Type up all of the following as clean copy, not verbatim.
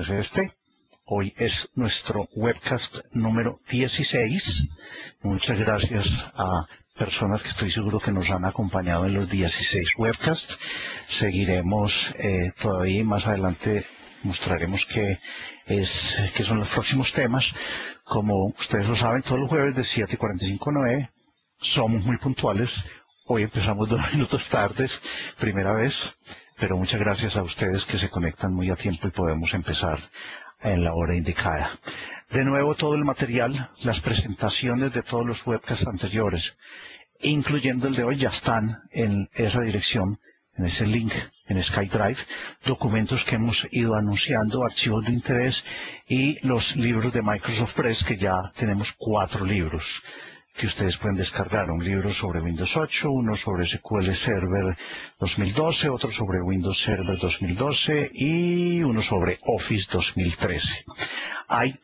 es este. Hoy es nuestro webcast número 16. Muchas gracias a personas que estoy seguro que nos han acompañado en los 16 webcasts. Seguiremos todavía más adelante. Mostraremos qué son los próximos temas. Como ustedes lo saben, todos los jueves de 7:45 a 9 somos muy puntuales. Hoy empezamos 2 minutos tardes, primera vez, pero muchas gracias a ustedes que se conectan muy a tiempo y podemos empezar en la hora indicada. De nuevo, todo el material, las presentaciones de todos los webcasts anteriores, incluyendo el de hoy, ya están en esa dirección, en ese link, en SkyDrive, documentos que hemos ido anunciando, archivos de interés y los libros de Microsoft Press, que ya tenemos 4 libros que ustedes pueden descargar. Un libro sobre Windows 8, uno sobre SQL Server 2012, otro sobre Windows Server 2012 y uno sobre Office 2013. Hay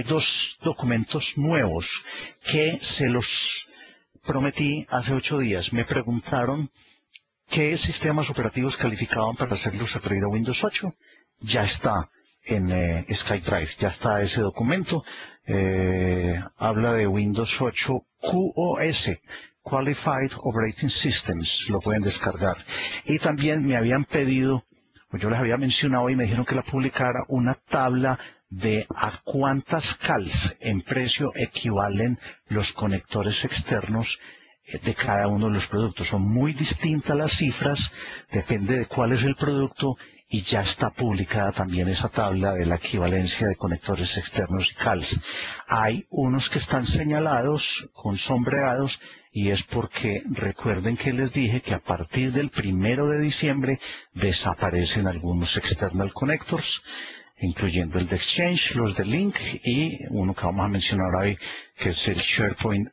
dos documentos nuevos que se los prometí hace 8 días. Me preguntaron qué sistemas operativos calificaban para hacerlos upgrade a Windows 8. Ya está en SkyDrive, ya está ese documento. Habla de Windows 8 QoS, Qualified Operating Systems, lo pueden descargar. Y también me habían pedido, o yo les había mencionado y me dijeron que la publicara, una tabla de a cuántas CALs en precio equivalen los conectores externos de cada uno de los productos. Son muy distintas las cifras, depende de cuál es el producto, y ya está publicada también esa tabla de la equivalencia de conectores externos y CALs. Hay unos que están señalados con sombreados, y es porque recuerden que les dije que a partir del 1 de diciembre desaparecen algunos external connectors, incluyendo el de Exchange, los de Link y uno que vamos a mencionar hoy, que es el SharePoint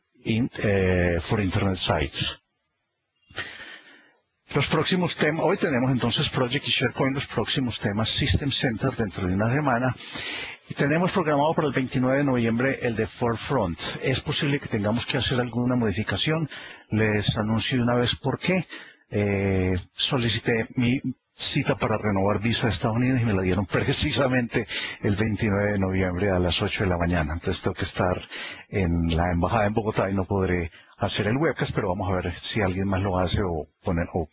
for Internet Sites. Los próximos temas, hoy tenemos entonces Project y SharePoint, los próximos temas System Center dentro de una semana. Y tenemos programado para el 29 de noviembre el de Forefront. Es posible que tengamos que hacer alguna modificación. Les anuncio de una vez por qué. Solicité mi cita para renovar visa de Estados Unidos y me la dieron precisamente el 29 de noviembre a las 8 de la mañana. Entonces tengo que estar en la embajada en Bogotá y no podré hacer el webcast, pero vamos a ver si alguien más lo hace o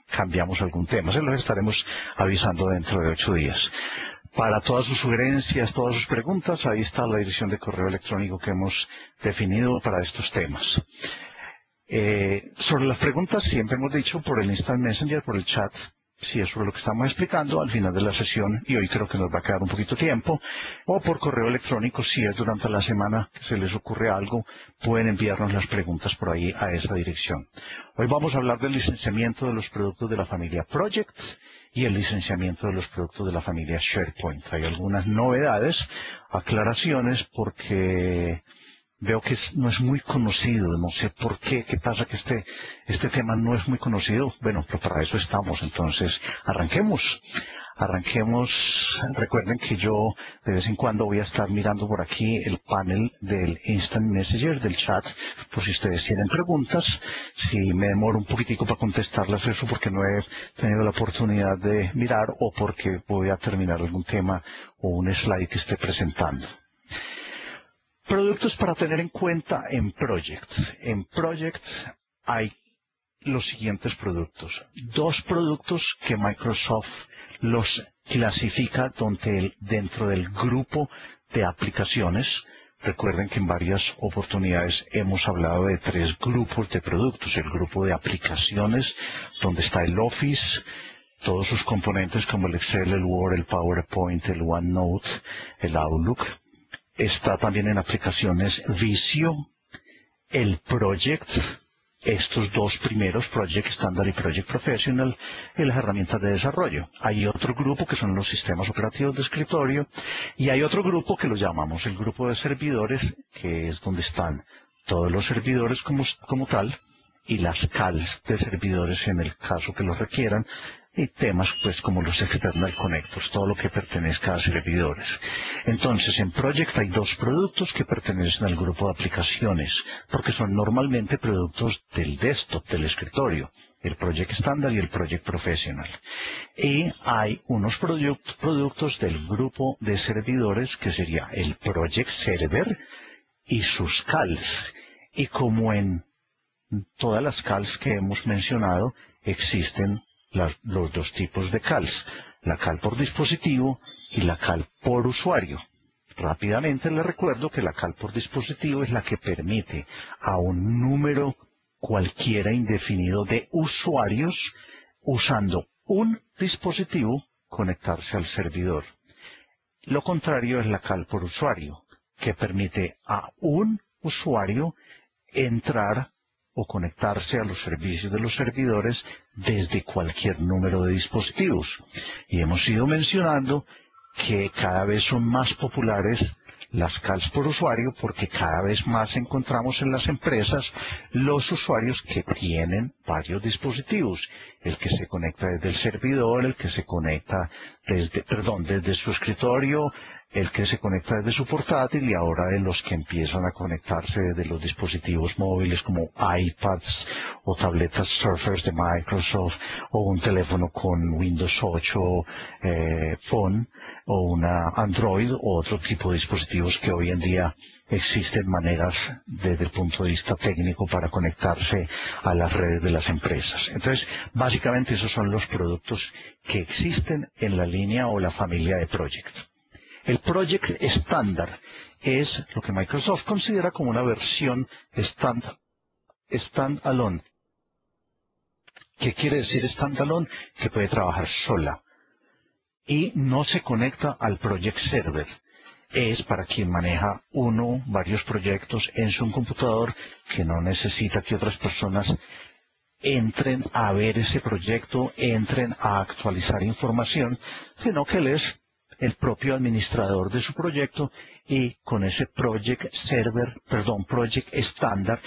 cambiamos algún tema. Se los estaremos avisando dentro de 8 días. Para todas sus sugerencias, todas sus preguntas, ahí está la dirección de correo electrónico que hemos definido para estos temas. Sobre las preguntas, siempre hemos dicho por el Instant Messenger, por el chat, si es sobre lo que estamos explicando al final de la sesión, y hoy creo que nos va a quedar un poquito tiempo, o por correo electrónico, si es durante la semana que se les ocurre algo, pueden enviarnos las preguntas por ahí a esa dirección. Hoy vamos a hablar del licenciamiento de los productos de la familia Project y el licenciamiento de los productos de la familia SharePoint. Hay algunas novedades, aclaraciones, porque veo que no es muy conocido, no sé por qué pasa que este tema no es muy conocido. Bueno, pero para eso estamos, entonces arranquemos. Recuerden que yo de vez en cuando voy a estar mirando por aquí el panel del Instant Messenger, del chat, por si ustedes tienen preguntas. Si me demoro un poquitico para contestarlas, eso porque no he tenido la oportunidad de mirar o porque voy a terminar algún tema o un slide que esté presentando. Productos para tener en cuenta en Project. En Project hay los siguientes productos. 2 productos que Microsoft los clasifica dentro del grupo de aplicaciones. Recuerden que en varias oportunidades hemos hablado de 3 grupos de productos. El grupo de aplicaciones, donde está el Office, todos sus componentes como el Excel, el Word, el PowerPoint, el OneNote, el Outlook. Está también en aplicaciones Visio, el Project, estos 2 primeros, Project Standard y Project Professional, y las herramientas de desarrollo. Hay otro grupo que son los sistemas operativos de escritorio, y hay otro grupo que lo llamamos el grupo de servidores, que es donde están todos los servidores como tal, y las CALs de servidores en el caso que los requieran, y temas pues como los external connectors, todo lo que pertenezca a servidores. Entonces en Project hay dos productos que pertenecen al grupo de aplicaciones, porque son normalmente productos del desktop, del escritorio, el Project Standard y el Project Professional. Y hay unos productos del grupo de servidores que sería el Project Server y sus CALs. Y como en todas las CALs que hemos mencionado, existen los dos tipos de CALs, la CAL por dispositivo y la CAL por usuario. Rápidamente les recuerdo que la CAL por dispositivo es la que permite a un número cualquiera indefinido de usuarios usando un dispositivo conectarse al servidor. Lo contrario es la CAL por usuario, que permite a un usuario entrar o conectarse a los servicios de los servidores desde cualquier número de dispositivos. Y hemos ido mencionando que cada vez son más populares las CALs por usuario porque cada vez más encontramos en las empresas los usuarios que tienen varios dispositivos. El que se conecta desde el servidor, el que se conecta desde su escritorio, el que se conecta desde su portátil y ahora de los que empiezan a conectarse desde los dispositivos móviles como iPads o tabletas Surface de Microsoft o un teléfono con Windows 8 Phone o una Android o otro tipo de dispositivos que hoy en día existen maneras desde el punto de vista técnico para conectarse a las redes de las empresas. Entonces, básicamente esos son los productos que existen en la línea o la familia de Project. El Project estándar es lo que Microsoft considera como una versión standalone. ¿Qué quiere decir standalone? Que puede trabajar sola y no se conecta al Project Server. Es para quien maneja varios proyectos en su computador, que no necesita que otras personas entren a ver ese proyecto, entren a actualizar información, sino que él es el propio administrador de su proyecto y con ese Project estándar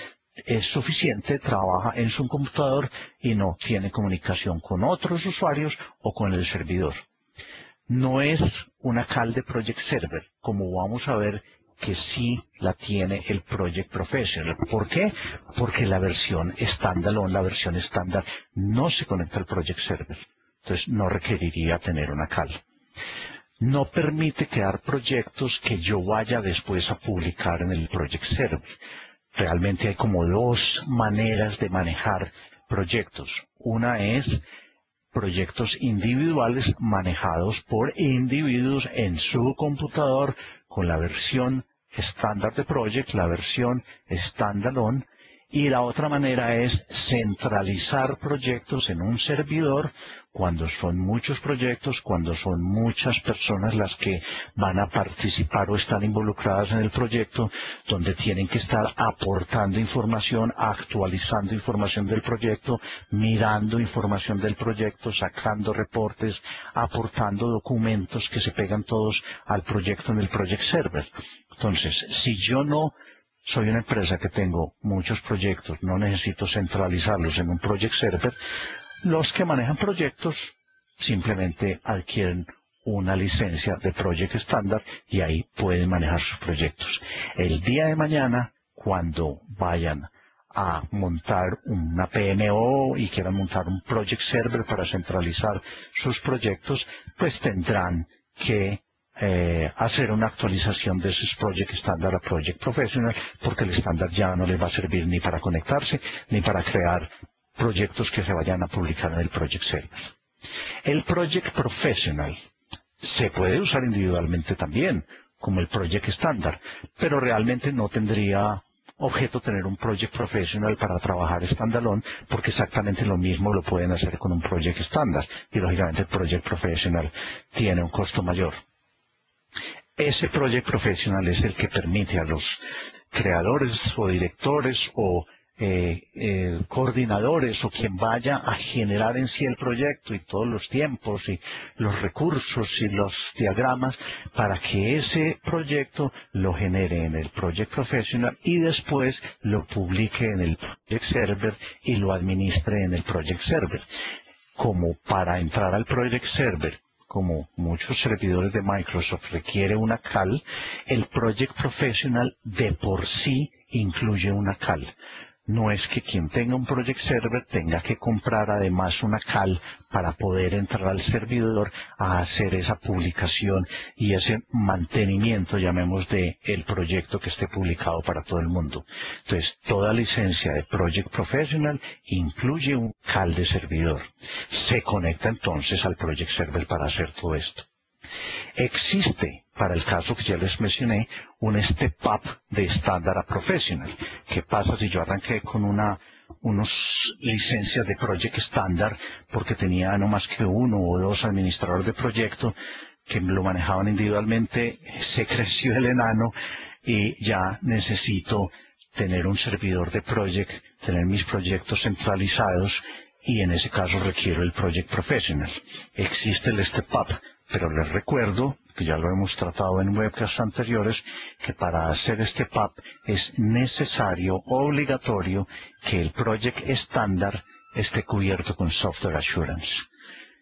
es suficiente, trabaja en su computador y no tiene comunicación con otros usuarios o con el servidor. No es una CAL de Project Server, como vamos a ver que sí la tiene el Project Professional. ¿Por qué? Porque la versión standalone, la versión estándar, no se conecta al Project Server. Entonces no requeriría tener una CAL. No permite crear proyectos que yo vaya después a publicar en el Project Server. Realmente hay como dos maneras de manejar proyectos. Una es proyectos individuales manejados por individuos en su computador con la versión estándar de Project, la versión standalone, y la otra manera es centralizar proyectos en un servidor cuando son muchos proyectos, cuando son muchas personas las que van a participar o están involucradas en el proyecto, donde tienen que estar aportando información, actualizando información del proyecto, mirando información del proyecto, sacando reportes, aportando documentos que se pegan todos al proyecto en el Project Server. Entonces, si yo no soy una empresa que tengo muchos proyectos, no necesito centralizarlos en un Project Server, los que manejan proyectos simplemente adquieren una licencia de Project Standard y ahí pueden manejar sus proyectos. El día de mañana, cuando vayan a montar una PMO y quieran montar un Project Server para centralizar sus proyectos, pues tendrán que hacer una actualización de sus Project Standard a Project Professional, porque el estándar ya no les va a servir ni para conectarse ni para crear proyectos que se vayan a publicar en el Project Server. El Project Professional se puede usar individualmente también, como el Project Standard, pero realmente no tendría objeto tener un Project Professional para trabajar standalone, porque exactamente lo mismo lo pueden hacer con un Project Standard, y lógicamente el Project Professional tiene un costo mayor. Ese Project Professional es el que permite a los creadores o directores o coordinadores o quien vaya a generar en sí el proyecto y todos los tiempos y los recursos y los diagramas para que ese proyecto lo genere en el Project Professional y después lo publique en el Project Server y lo administre en el Project Server. como para entrar al Project Server, como muchos servidores de Microsoft requiere una CAL, el Project Professional de por sí incluye una CAL. No es que quien tenga un Project Server tenga que comprar además una CAL para poder entrar al servidor a hacer esa publicación y ese mantenimiento, llamemos, de el proyecto que esté publicado para todo el mundo. Entonces, toda licencia de Project Professional incluye un CAL de servidor. Se conecta entonces al Project Server para hacer todo esto. Existe, para el caso que ya les mencioné, un step up de estándar a professional. ¿Qué pasa si yo arranqué con unos licencias de Project estándar porque tenía no más que uno o dos administradores de proyecto que lo manejaban individualmente? Se creció el enano y ya necesito tener un servidor de Project, tener mis proyectos centralizados, y en ese caso requiero el Project Professional. Existe el Step Up, pero les recuerdo, que ya lo hemos tratado en webcasts anteriores, que para hacer Step Up es necesario, obligatorio, que el Project estándar esté cubierto con Software Assurance.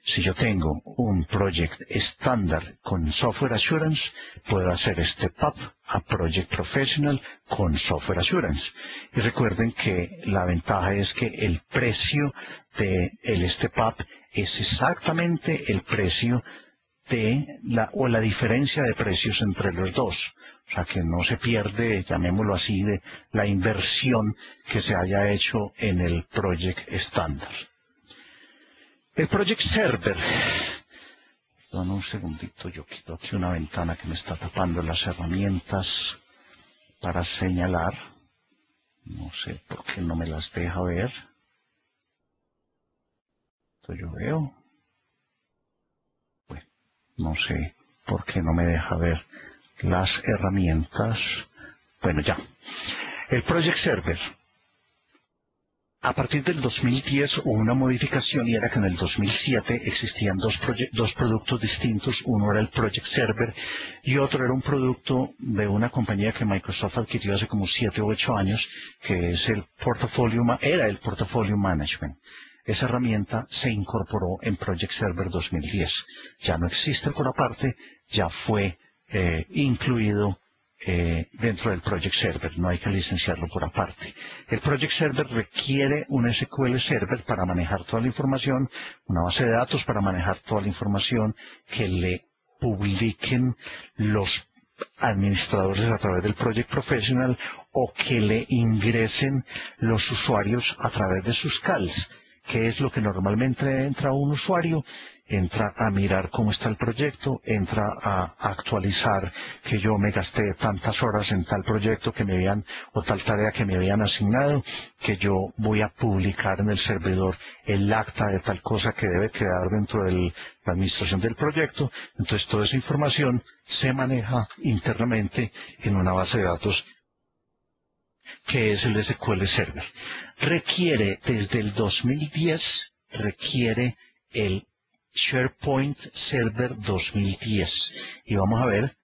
Si yo tengo un Project estándar con Software Assurance, puedo hacer Step Up a Project Professional con Software Assurance. Y recuerden que la ventaja es que el precio del Step Up es exactamente el precio o la diferencia de precios entre los dos. O sea, que no se pierde, llamémoslo así, de la inversión que se haya hecho en el Project estándar. El Project Server. Perdón un segundito, yo quito aquí una ventana que me está tapando las herramientas para señalar. No sé por qué no me las deja ver. Esto yo veo. Bueno, no sé por qué no me deja ver las herramientas. Bueno, ya. El Project Server. A partir del 2010 hubo una modificación y era que en el 2007 existían dos productos distintos. Uno era el Project Server y otro era un producto de una compañía que Microsoft adquirió hace como 7 o 8 años, que es el era el Portfolio Management. Esa herramienta se incorporó en Project Server 2010. Ya no existe por aparte, ya fue incluido dentro del Project Server, no hay que licenciarlo por aparte. El Project Server requiere un SQL Server para manejar toda la información, una base de datos para manejar toda la información que le publiquen los administradores a través del Project Professional o que le ingresen los usuarios a través de sus CALs. ¿Qué es lo que normalmente entra un usuario? Entra a mirar cómo está el proyecto, entra a actualizar que yo me gasté tantas horas en tal proyecto que me habían, o tal tarea que me habían asignado, que yo voy a publicar en el servidor el acta de tal cosa que debe quedar dentro de la administración del proyecto. Entonces toda esa información se maneja internamente en una base de datos que es el SQL Server. Requiere, desde el 2010, requiere el SharePoint Server 2010. Y vamos a ver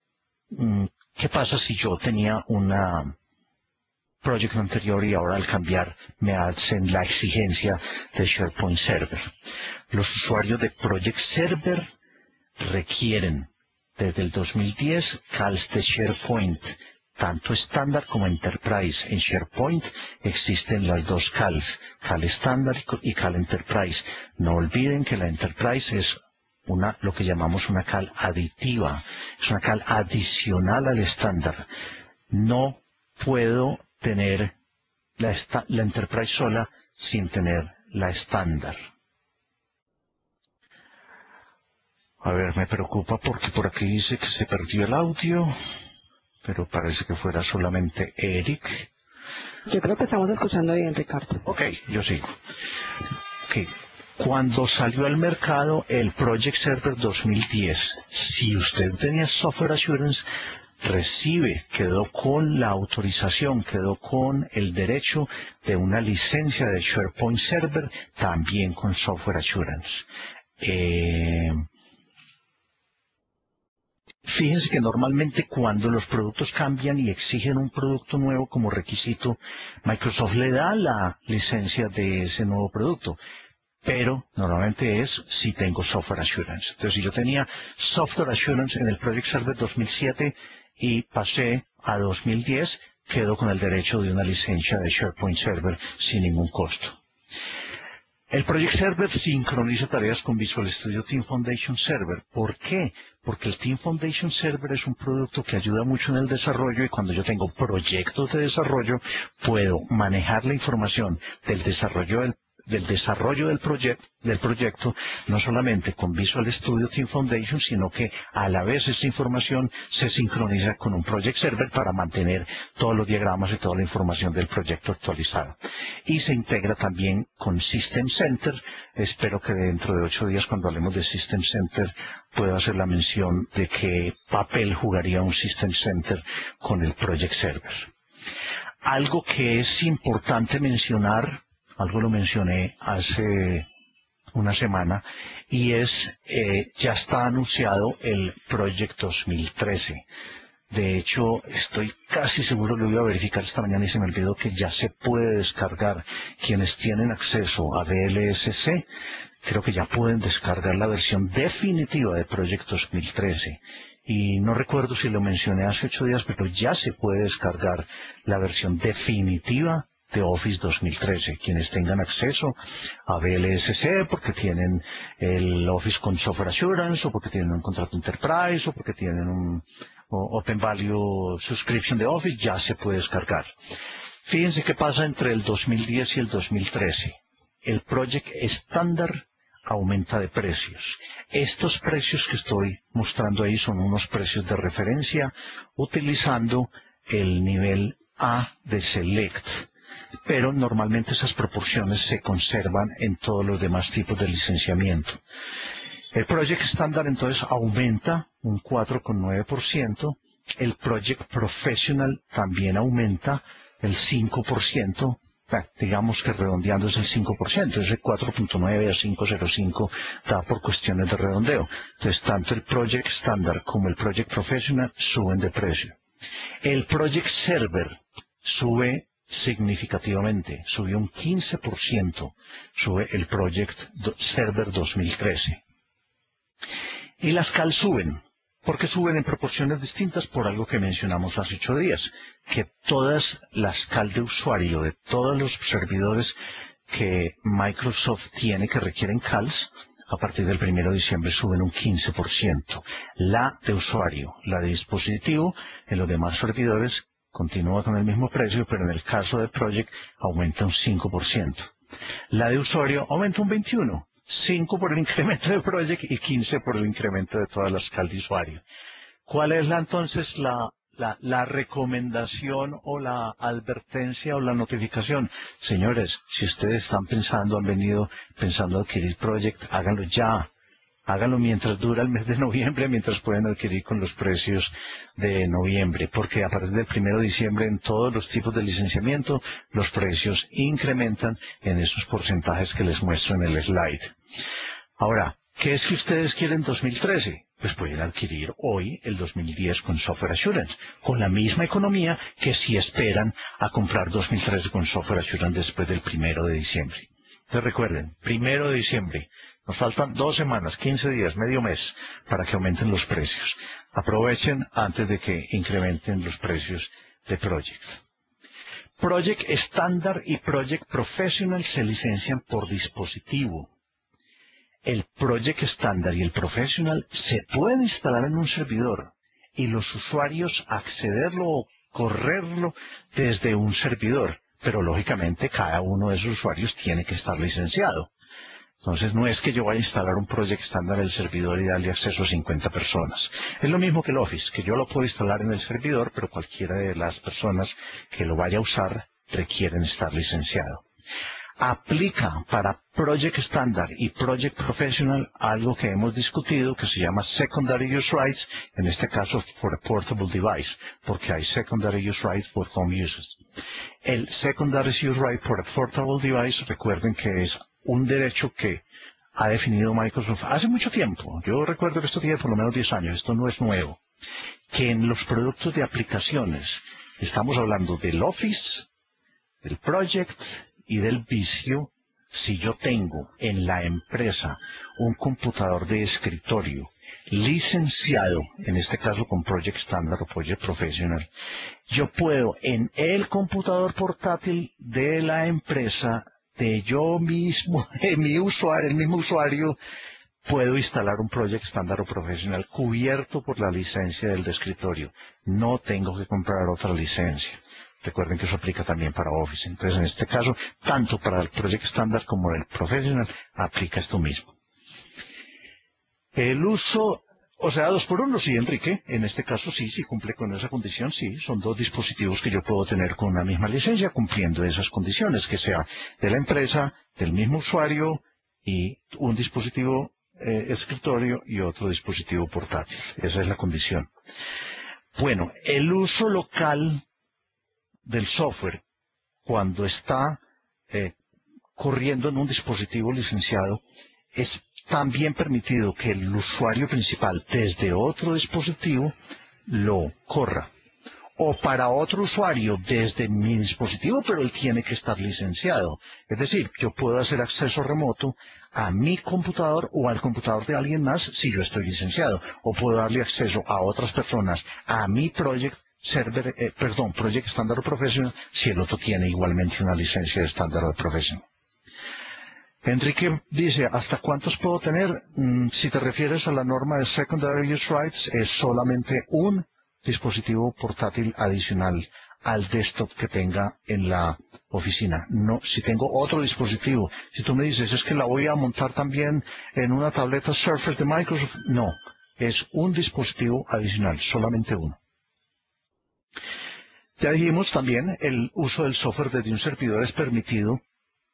qué pasa si yo tenía una project anterior y ahora al cambiar me hacen la exigencia de SharePoint Server. Los usuarios de Project Server requieren, desde el 2010, CALs de SharePoint, tanto estándar como Enterprise. En SharePoint existen las dos CALs, CAL estándar y CAL Enterprise. No olviden que la Enterprise es lo que llamamos una CAL aditiva, es una CAL adicional al estándar. No puedo tener la Enterprise sola sin tener la estándar. A ver, me preocupa porque por aquí dice que se perdió el audio, pero parece que fuera solamente Eric. Yo creo que estamos escuchando bien, Ricardo. Ok, yo sigo. Okay. Cuando salió al mercado el Project Server 2010, si usted tenía Software Assurance, quedó con la autorización, quedó con el derecho de una licencia de SharePoint Server, también con Software Assurance. Fíjense que normalmente cuando los productos cambian y exigen un producto nuevo como requisito, Microsoft le da la licencia de ese nuevo producto. pero normalmente es si tengo Software Assurance. Entonces, si yo tenía Software Assurance en el Project Server 2007 y pasé a 2010, quedo con el derecho de una licencia de SharePoint Server sin ningún costo. El Project Server sincroniza tareas con Visual Studio Team Foundation Server. ¿Por qué? Porque el Team Foundation Server es un producto que ayuda mucho en el desarrollo y cuando yo tengo proyectos de desarrollo puedo manejar la información del desarrollo del proyecto, no solamente con Visual Studio Team Foundation, sino que a la vez esa información se sincroniza con un Project Server para mantener todos los diagramas y toda la información del proyecto actualizada. Y se integra también con System Center. Espero que dentro de 8 días, cuando hablemos de System Center, pueda hacer la mención de qué papel jugaría un System Center con el Project Server. Algo que es importante mencionar, algo lo mencioné hace una semana, y ya está anunciado el Project 2013. De hecho, estoy casi seguro, lo iba a verificar esta mañana y se me olvidó que ya se puede descargar. Quienes tienen acceso a VLSC, creo que ya pueden descargar la versión definitiva de Project 2013. Y no recuerdo si lo mencioné hace 8 días, pero ya se puede descargar la versión definitiva de Office 2013, quienes tengan acceso a VLSC porque tienen el Office con Software Assurance o porque tienen un contrato Enterprise o porque tienen un Open Value Subscription de Office, ya se puede descargar. Fíjense qué pasa entre el 2010 y el 2013. El Project estándar aumenta de precios. Estos precios que estoy mostrando ahí son unos precios de referencia utilizando el nivel A de Select. Pero normalmente esas proporciones se conservan en todos los demás tipos de licenciamiento. El Project Standard entonces aumenta un 4,9%, el Project Professional también aumenta el 5%, digamos que redondeando es el 5%, ese 4.9 a 5.05 da por cuestiones de redondeo. Entonces tanto el Project Standard como el Project Professional suben de precio. El Project Server sube significativamente, subió un 15%, sube el Project Server 2013. Y las CAL suben, porque suben en proporciones distintas por algo que mencionamos hace 8 días, que todas las CAL de usuario de todos los servidores que Microsoft tiene que requieren CALs, a partir del 1 de diciembre suben un 15%. La de usuario, la de dispositivo, en los demás servidores continúa con el mismo precio, pero en el caso de Project aumenta un 5%. La de usuario aumenta un 21%, 5% por el incremento de Project y 15% por el incremento de todas las CAL de usuario. ¿Cuál es entonces la recomendación o la advertencia o la notificación? Señores, si ustedes han venido pensando adquirir Project, háganlo ya. Háganlo mientras dura el mes de noviembre, mientras pueden adquirir con los precios de noviembre, porque a partir del 1 de diciembre en todos los tipos de licenciamiento los precios incrementan en esos porcentajes que les muestro en el slide. Ahora, ¿qué es que ustedes quieren 2013? Pues pueden adquirir hoy el 2010 con Software Assurance, con la misma economía que si esperan a comprar 2013 con Software Assurance después del 1 de diciembre. Entonces recuerden, 1 de diciembre. Nos faltan 2 semanas, 15 días, medio mes, para que aumenten los precios. Aprovechen antes de que incrementen los precios de Project. Project Standard y Project Professional se licencian por dispositivo. El Project Standard y el Professional se pueden instalar en un servidor y los usuarios accederlo o correrlo desde un servidor, pero lógicamente cada uno de esos usuarios tiene que estar licenciado. Entonces no es que yo vaya a instalar un Project Standard en el servidor y darle acceso a 50 personas. Es lo mismo que el Office, que yo lo puedo instalar en el servidor, pero cualquiera de las personas que lo vaya a usar requieren estar licenciado. Aplica para Project Standard y Project Professional algo que hemos discutido que se llama Secondary Use Rights, en este caso for a Portable Device, porque hay Secondary Use Rights for Home Uses. El Secondary Use Right for a Portable Device, recuerden que es un derecho que ha definido Microsoft hace mucho tiempo. Yo recuerdo que esto tiene por lo menos 10 años, esto no es nuevo. Que en los productos de aplicaciones, estamos hablando del Office, del Project y del Visio, si yo tengo en la empresa un computador de escritorio licenciado, en este caso con Project Standard o Project Professional, yo puedo en el computador portátil de la empresa, de yo mismo, de mi usuario, el mismo usuario, puedo instalar un Project Standard o Professional cubierto por la licencia del de escritorio. No tengo que comprar otra licencia. Recuerden que eso aplica también para Office. Entonces, en este caso, tanto para el Project Standard como el Professional, aplica esto mismo. El uso, o sea, 2x1, sí, Enrique. En este caso, sí cumple con esa condición, sí. Son dos dispositivos que yo puedo tener con una misma licencia, cumpliendo esas condiciones, que sea de la empresa, del mismo usuario, y un dispositivo escritorio y otro dispositivo portátil. Esa es la condición. Bueno, el uso local del software, cuando está corriendo en un dispositivo licenciado, es también permitido que el usuario principal desde otro dispositivo lo corra. O para otro usuario desde mi dispositivo, pero él tiene que estar licenciado. Es decir, yo puedo hacer acceso remoto a mi computador o al computador de alguien más si yo estoy licenciado. O puedo darle acceso a otras personas a mi Project Standard o Professional si el otro tiene igualmente una licencia de Standard o Professional. Enrique dice, ¿hasta cuántos puedo tener? Si te refieres a la norma de Secondary Use Rights, es solamente un dispositivo portátil adicional al desktop que tenga en la oficina. No, si tengo otro dispositivo, si tú me dices, es que la voy a montar también en una tableta Surface de Microsoft, no, es un dispositivo adicional, solamente uno. Ya dijimos también, el uso del software desde un servidor es permitido.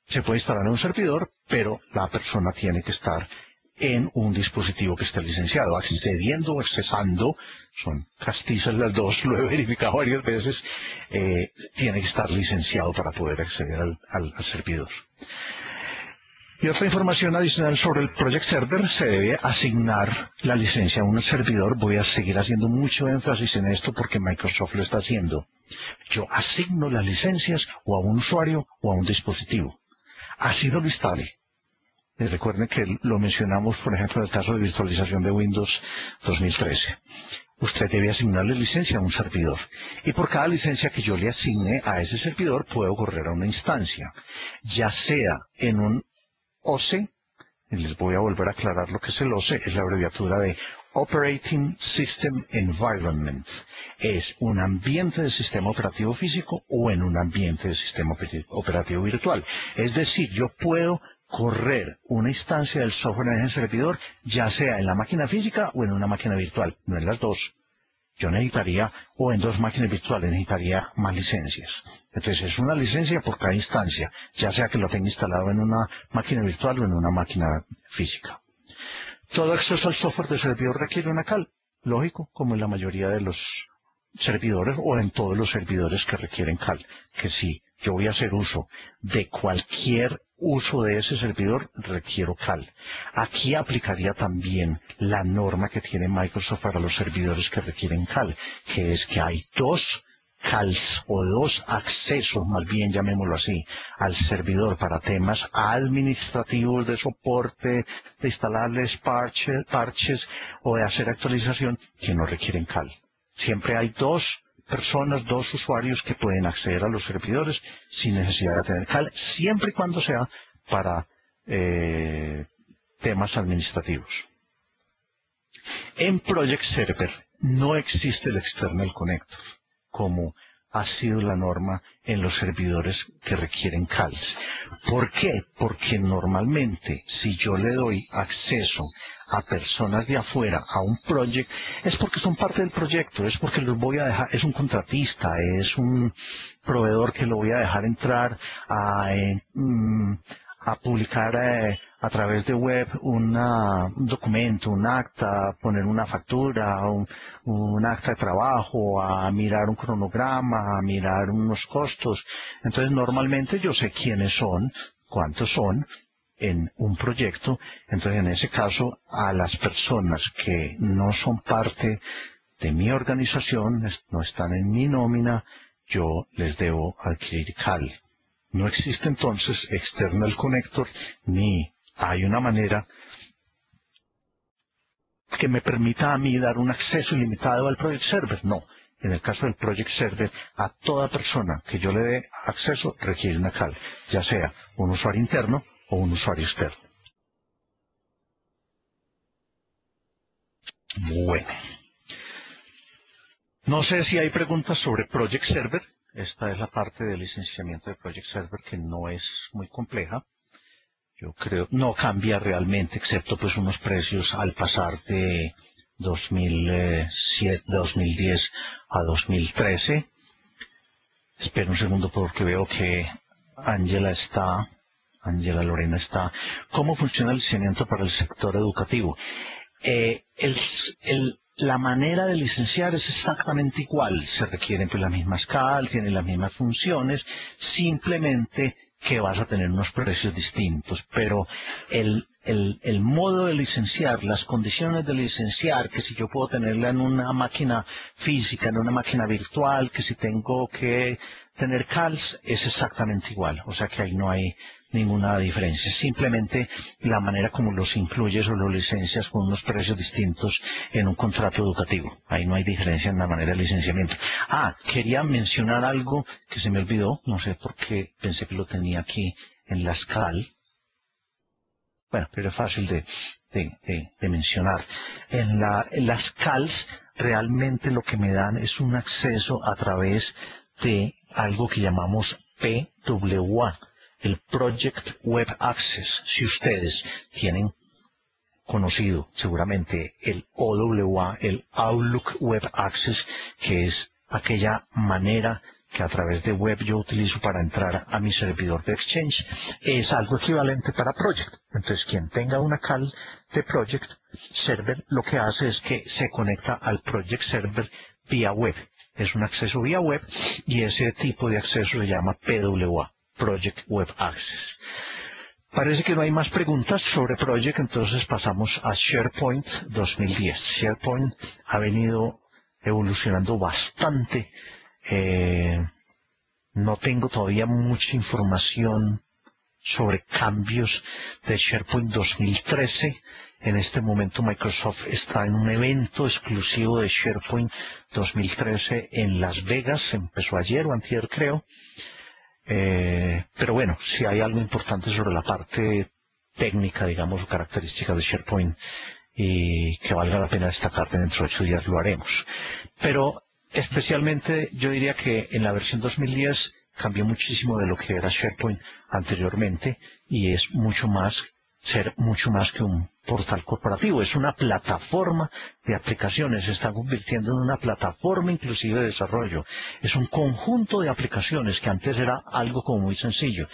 Se puede instalar en un servidor, pero la persona tiene que estar en un dispositivo que esté licenciado. Accediendo o accesando, son castizas las dos, lo he verificado varias veces, tiene que estar licenciado para poder acceder al servidor. Y otra información adicional sobre el Project Server, se debe asignar la licencia a un servidor. Voy a seguir haciendo mucho énfasis en esto porque Microsoft lo está haciendo. Yo asigno las licencias o a un usuario o a un dispositivo. Así no lo instale. Recuerden que lo mencionamos, por ejemplo, en el caso de virtualización de Windows 2013. Usted debe asignarle licencia a un servidor. Y por cada licencia que yo le asigne a ese servidor, puedo correr a una instancia. Ya sea en un OSE, y les voy a volver a aclarar lo que es el OSE, es la abreviatura de Operating System Environment. Es un ambiente de sistema operativo físico o en un ambiente de sistema operativo virtual. Es decir, yo puedo correr una instancia del software en ese servidor, ya sea en la máquina física o en una máquina virtual, no en las dos. Yo necesitaría, o en dos máquinas virtuales, necesitaría más licencias. Entonces es una licencia por cada instancia, ya sea que lo tenga instalado en una máquina virtual o en una máquina física. Todo acceso al software de servidor requiere una CAL, lógico, como en la mayoría de los servidores o en todos los servidores que requieren CAL, que si yo voy a hacer uso de cualquier uso de ese servidor, requiero CAL. Aquí aplicaría también la norma que tiene Microsoft para los servidores que requieren CAL, que es que hay dos CALs o dos accesos, más bien llamémoslo así, al servidor para temas administrativos de soporte, de instalarles parches o de hacer actualización que no requieren CAL. Siempre hay dos personas, dos usuarios que pueden acceder a los servidores sin necesidad de tener CAL, siempre y cuando sea para temas administrativos. En Project Server no existe el External Connector, como ha sido la norma en los servidores que requieren CALs. ¿Por qué? Porque normalmente si yo le doy acceso a personas de afuera a un project, es porque son parte del proyecto, es porque los voy a dejar, es un contratista, es un proveedor que lo voy a dejar entrar a publicar a través de web un documento, un acta, poner una factura, un acta de trabajo, a mirar un cronograma, a mirar unos costos. Entonces normalmente yo sé quiénes son, cuántos son en un proyecto. Entonces en ese caso a las personas que no son parte de mi organización, no están en mi nómina, yo les debo adquirir CAL. No existe entonces external connector, ni hay una manera que me permita a mí dar un acceso ilimitado al Project Server. No. En el caso del Project Server, a toda persona que yo le dé acceso requiere una CAL, ya sea un usuario interno o un usuario externo. Bueno. No sé si hay preguntas sobre Project Server. Esta es la parte de licenciamiento de Project Server que no es muy compleja. Yo creo, no cambia realmente, excepto pues unos precios al pasar de 2010 a 2013. Espera un segundo porque veo que Ángela Lorena está. ¿Cómo funciona el licenciamiento para el sector educativo? La manera de licenciar es exactamente igual. Se requieren pues las mismas CAL, tienen las mismas funciones, simplemente que vas a tener unos precios distintos, pero el modo de licenciar, las condiciones de licenciar, que si yo puedo tenerla en una máquina física, en una máquina virtual, que si tengo que tener CALs, es exactamente igual, o sea que ahí no hay ninguna diferencia, simplemente la manera como los incluyes o los licencias con unos precios distintos en un contrato educativo, ahí no hay diferencia en la manera de licenciamiento. Quería mencionar algo que se me olvidó, no sé por qué pensé que lo tenía aquí en las CAL. Bueno, pero es fácil de mencionar. En las CALs realmente lo que me dan es un acceso a través de algo que llamamos PWA, el Project Web Access. Si ustedes tienen conocido seguramente el OWA, el Outlook Web Access, que es aquella manera que a través de web yo utilizo para entrar a mi servidor de Exchange, es algo equivalente para Project. Entonces, quien tenga una CAL de Project Server, lo que hace es que se conecta al Project Server vía web. Es un acceso vía web y ese tipo de acceso se llama PWA, Project Web Access. Parece que no hay más preguntas sobre Project, entonces pasamos a SharePoint 2010. SharePoint ha venido evolucionando bastante. No tengo todavía mucha información sobre cambios de SharePoint 2013. En este momento Microsoft está en un evento exclusivo de SharePoint 2013 en Las Vegas. Empezó ayer o antier, creo. Pero bueno, si hay algo importante sobre la parte técnica, digamos, o características de SharePoint y que valga la pena destacar dentro de 8 días, lo haremos. Pero especialmente yo diría que en la versión 2010 cambió muchísimo de lo que era SharePoint anteriormente y es ser mucho más que un portal corporativo. Es una plataforma de aplicaciones, se está convirtiendo en una plataforma inclusive de desarrollo. Es un conjunto de aplicaciones que antes era algo como muy sencillo.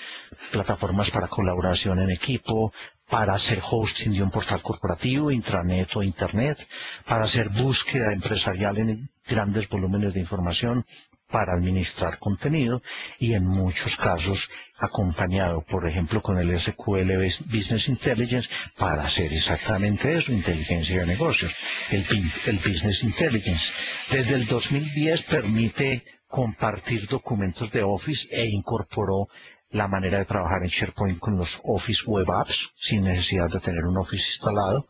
Plataformas para colaboración en equipo, para hacer hosting de un portal corporativo, intranet o internet, para hacer búsqueda empresarial en grandes volúmenes de información, para administrar contenido y en muchos casos acompañado, por ejemplo, con el SQL Business Intelligence para hacer exactamente eso, inteligencia de negocios, el Business Intelligence. Desde el 2010 permite compartir documentos de Office e incorporó la manera de trabajar en SharePoint con los Office Web Apps sin necesidad de tener un Office instalado,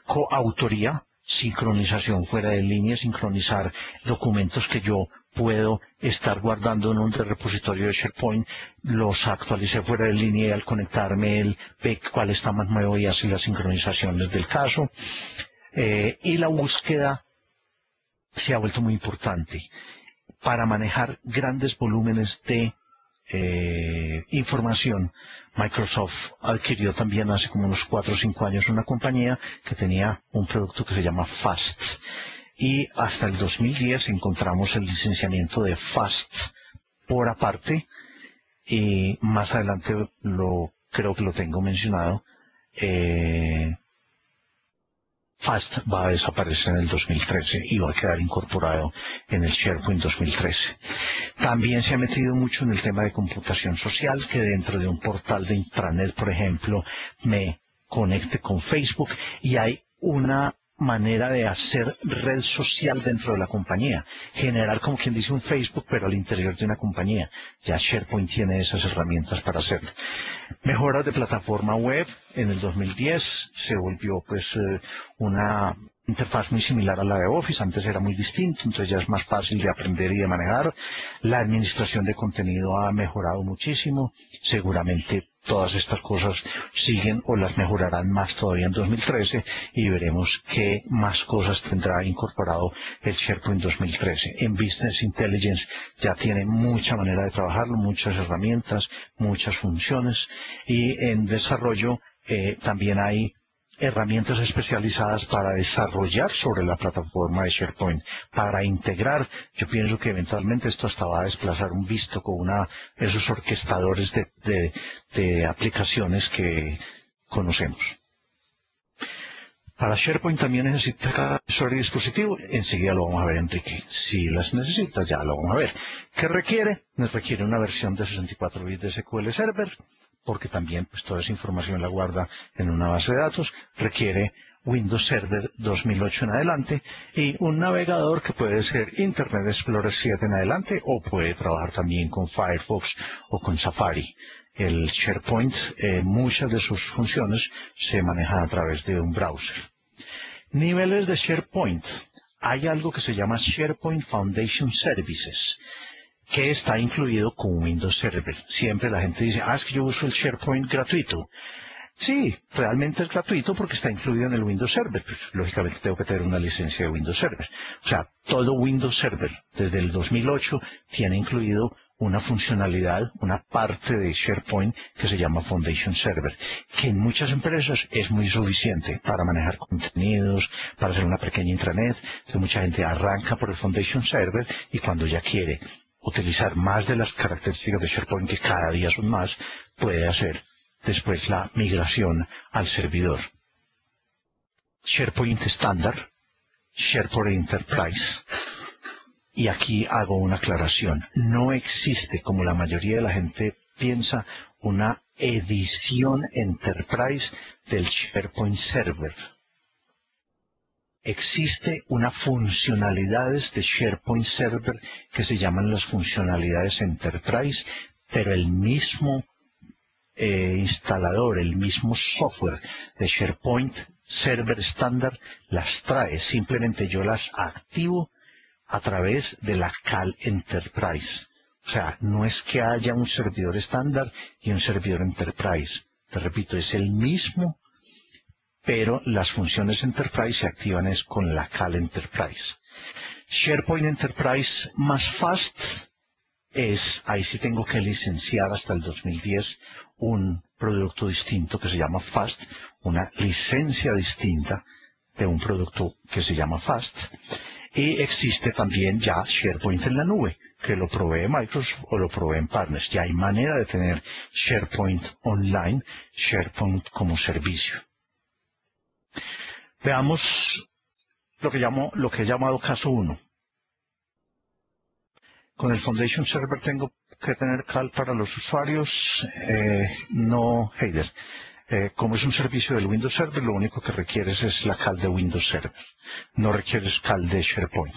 coautoría, sincronización fuera de línea, sincronizar documentos que yo puedo estar guardando en un repositorio de SharePoint, los actualicé fuera de línea y al conectarme él ve cuál está más nuevo y hace las sincronizaciones del caso. Y la búsqueda se ha vuelto muy importante para manejar grandes volúmenes de información. Microsoft adquirió también hace como unos 4 o 5 años una compañía que tenía un producto que se llama FAST y hasta el 2010 encontramos el licenciamiento de FAST por aparte y más adelante creo que lo tengo mencionado. FAST va a desaparecer en el 2013 y va a quedar incorporado en el SharePoint 2013. También se ha metido mucho en el tema de computación social, que dentro de un portal de intranet, por ejemplo, me conecte con Facebook y hay una manera de hacer red social dentro de la compañía, generar como quien dice un Facebook pero al interior de una compañía. Ya SharePoint tiene esas herramientas para hacerlo. Mejoras de plataforma web. En el 2010 se volvió pues una interfaz muy similar a la de Office. Antes era muy distinto, entonces ya es más fácil de aprender y de manejar. La administración de contenido ha mejorado muchísimo. Seguramente todas estas cosas siguen o las mejorarán más todavía en 2013 y veremos qué más cosas tendrá incorporado el SharePoint 2013. En Business Intelligence ya tiene mucha manera de trabajarlo, muchas herramientas, muchas funciones, y en desarrollo también hay herramientas especializadas para desarrollar sobre la plataforma de SharePoint, para integrar. Yo pienso que eventualmente esto hasta va a desplazar un visto con esos orquestadores de aplicaciones que conocemos. Para SharePoint también necesita cada usuario y dispositivo. Enseguida lo vamos a ver, Enrique. Si las necesita, ya lo vamos a ver. ¿Qué requiere? Nos requiere una versión de 64 bits de SQL Server, porque también pues toda esa información la guarda en una base de datos. Requiere Windows Server 2008 en adelante y un navegador que puede ser Internet Explorer 7 en adelante o puede trabajar también con Firefox o con Safari. El SharePoint, muchas de sus funciones se manejan a través de un browser. Niveles de SharePoint. Hay algo que se llama SharePoint Foundation Services, que está incluido con Windows Server. Siempre la gente dice, es que yo uso el SharePoint gratuito. Sí, realmente es gratuito porque está incluido en el Windows Server. Pues, lógicamente tengo que tener una licencia de Windows Server. O sea, todo Windows Server desde el 2008 tiene incluido una funcionalidad, una parte de SharePoint que se llama Foundation Server, que en muchas empresas es muy suficiente para manejar contenidos, para hacer una pequeña intranet. Entonces mucha gente arranca por el Foundation Server y cuando ya quiere utilizar más de las características de SharePoint, que cada día son más, puede hacer después la migración al servidor. SharePoint estándar, SharePoint Enterprise. Y aquí hago una aclaración. No existe, como la mayoría de la gente piensa, una edición Enterprise del SharePoint Server. Existe una funcionalidades de SharePoint Server que se llaman las funcionalidades Enterprise, pero el mismo instalador, el mismo software de SharePoint Server estándar las trae. Simplemente yo las activo a través de la CAL Enterprise. O sea, no es que haya un servidor estándar y un servidor Enterprise. Te repito, es el mismo, pero las funciones Enterprise se activan es con la CAL Enterprise. SharePoint Enterprise más Fast ahí sí tengo que licenciar hasta el 2010 un producto distinto que se llama Fast, una licencia distinta de un producto que se llama Fast. Y existe también ya SharePoint en la nube, que lo provee Microsoft o lo proveen partners. Ya hay manera de tener SharePoint online, SharePoint como servicio. Veamos lo que he llamado caso 1. Con el Foundation Server tengo que tener CAL para los usuarios, no header. Como es un servicio del Windows Server, lo único que requieres es la CAL de Windows Server. No requieres CAL de SharePoint.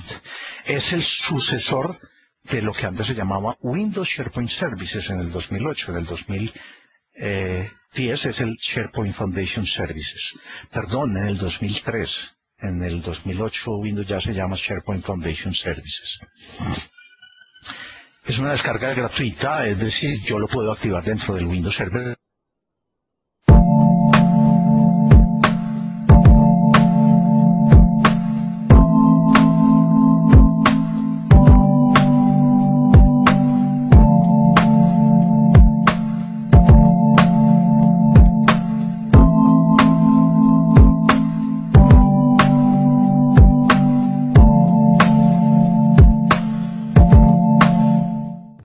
Es el sucesor de lo que antes se llamaba Windows SharePoint Services en el 2008. En el 2010 es el SharePoint Foundation Services. Perdón, en el 2003. En el 2008 Windows ya se llama SharePoint Foundation Services. Es una descarga gratuita, es decir, yo lo puedo activar dentro del Windows Server